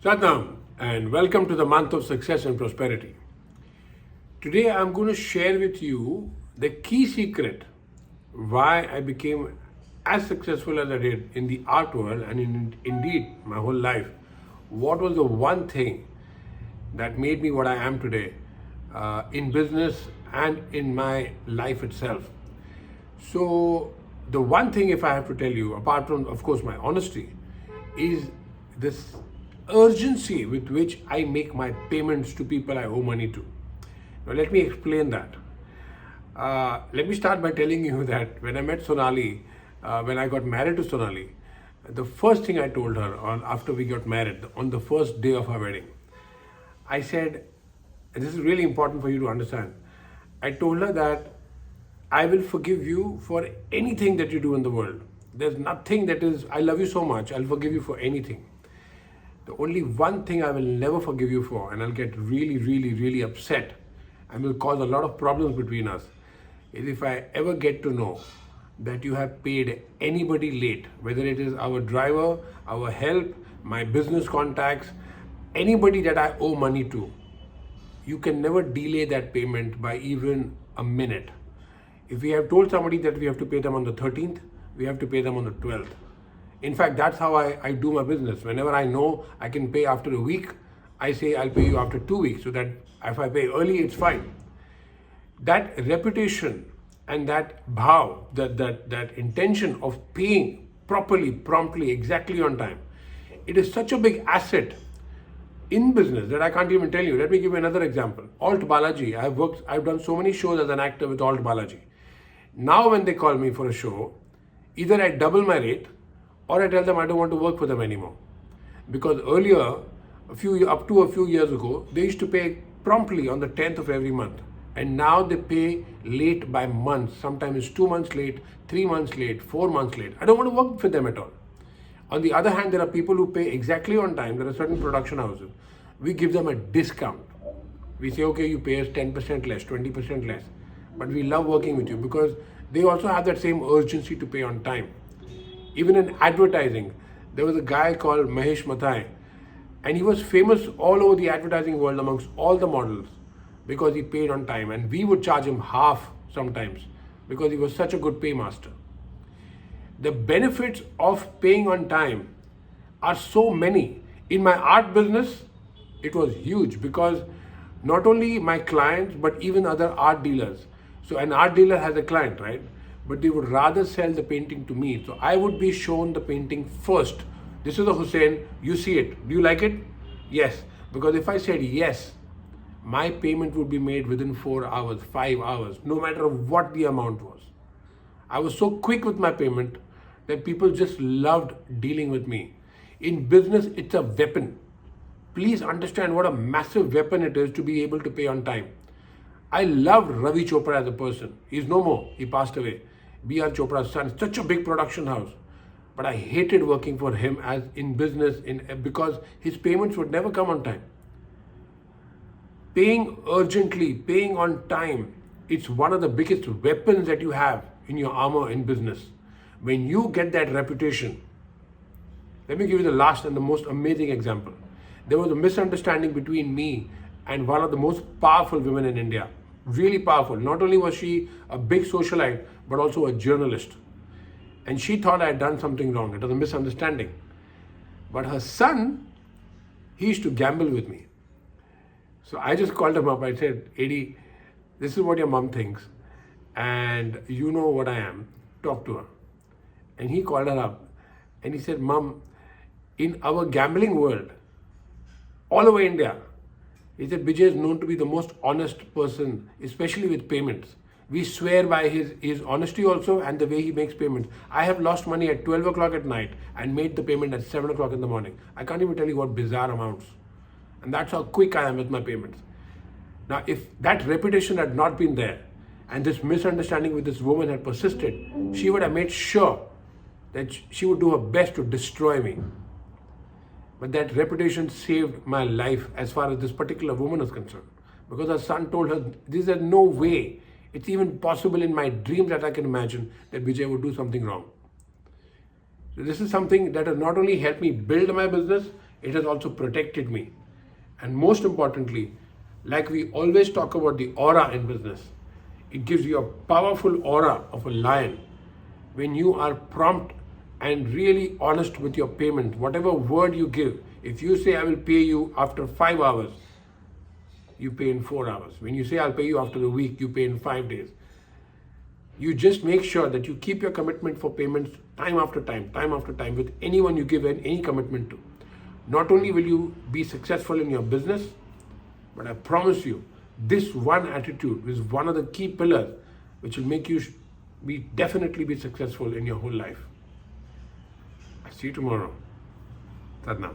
Satnam, and welcome to the month of success and prosperity. Today I'm going to share with you the key secret why I became as successful as I did in the art world and indeed my whole life. What was the one thing that made me what I am today in business and in my life itself? So, the one thing, if I have to tell you, apart from, of course, my honesty, is this urgency with which I make my payments to people I owe money to. Now, let me explain that. Let me start by telling you that when I met Sonali, when I got married to Sonali, the first thing I told her after we got married, on the first day of our wedding, I said, and this is really important for you to understand, I told her that I will forgive you for anything that you do in the world. There's nothing that is, I love you so much, I'll forgive you for anything. The only one thing I will never forgive you for, and I'll get really, really, really upset and will cause a lot of problems between us, is if I ever get to know that you have paid anybody late, whether it is our driver, our help, my business contacts, anybody that I owe money to. You can never delay that payment by even a minute. If we have told somebody that we have to pay them on the 13th, we have to pay them on the 12th. In fact, that's how I do my business. Whenever I know I can pay after a week, I say I'll pay you after 2 weeks, so that if I pay early, it's fine. That reputation and that bhav, that intention of paying properly, promptly, exactly on time, it is such a big asset in business that I can't even tell you. Let me give you another example. Alt Balaji, I've done so many shows as an actor with Alt Balaji. Now when they call me for a show, either I double my rate or I tell them I don't want to work for them anymore. Because earlier, up to a few years ago, they used to pay promptly on the 10th of every month. And now they pay late by months. Sometimes it's 2 months late, 3 months late, 4 months late. I don't want to work for them at all. On the other hand, there are people who pay exactly on time. There are certain production houses. We give them a discount. We say, okay, you pay us 10% less, 20% less. But we love working with you because they also have that same urgency to pay on time. Even in advertising, there was a guy called Mahesh Mathai, and he was famous all over the advertising world amongst all the models because he paid on time, and we would charge him half sometimes because he was such a good paymaster. The benefits of paying on time are so many. In my art business, it was huge because not only my clients, but even other art dealers. So an art dealer has a client, right? But they would rather sell the painting to me. So I would be shown the painting first. This is a Hussein, you see it. Do you like it? Yes. Because if I said yes, my payment would be made within 4 hours, 5 hours, no matter what the amount was. I was so quick with my payment that people just loved dealing with me. In business, it's a weapon. Please understand what a massive weapon it is to be able to pay on time. I loved Ravi Chopra as a person. He's no more. He passed away. B.R. Chopra's son, such a big production house. But I hated working for him as in business because his payments would never come on time. Paying urgently, paying on time, it's one of the biggest weapons that you have in your armor in business. When you get that reputation, let me give you the last and the most amazing example. There was a misunderstanding between me and one of the most powerful women in India. Really powerful. Not only was she a big socialite, but also a journalist. And she thought I had done something wrong. It was a misunderstanding. But her son, he used to gamble with me. So I just called him up. I said, Eddie, this is what your mom thinks. And you know what I am. Talk to her. And he called her up. And he said, Mom, in our gambling world, all over India, he said, Bijay is known to be the most honest person, especially with payments. We swear by his honesty also and the way he makes payments. I have lost money at 12 o'clock at night and made the payment at 7 o'clock in the morning. I can't even tell you what bizarre amounts. And that's how quick I am with my payments. Now, if that reputation had not been there and this misunderstanding with this woman had persisted, she would have made sure that she would do her best to destroy me. But that reputation saved my life as far as this particular woman is concerned. Because her son told her, there is no way, it's even possible in my dreams that I can imagine that Bijay would do something wrong. So this is something that has not only helped me build my business, it has also protected me. And most importantly, like we always talk about the aura in business, it gives you a powerful aura of a lion. When you are prompt and really honest with your payment, whatever word you give, if you say I will pay you after 5 hours, you pay in 4 hours. When you say I'll pay you after a week, you pay in 5 days. You just make sure that you keep your commitment for payments time after time with anyone you give any commitment to. Not only will you be successful in your business, but I promise you, this one attitude is one of the key pillars which will make you definitely be successful in your whole life. I see you tomorrow. Sadhana.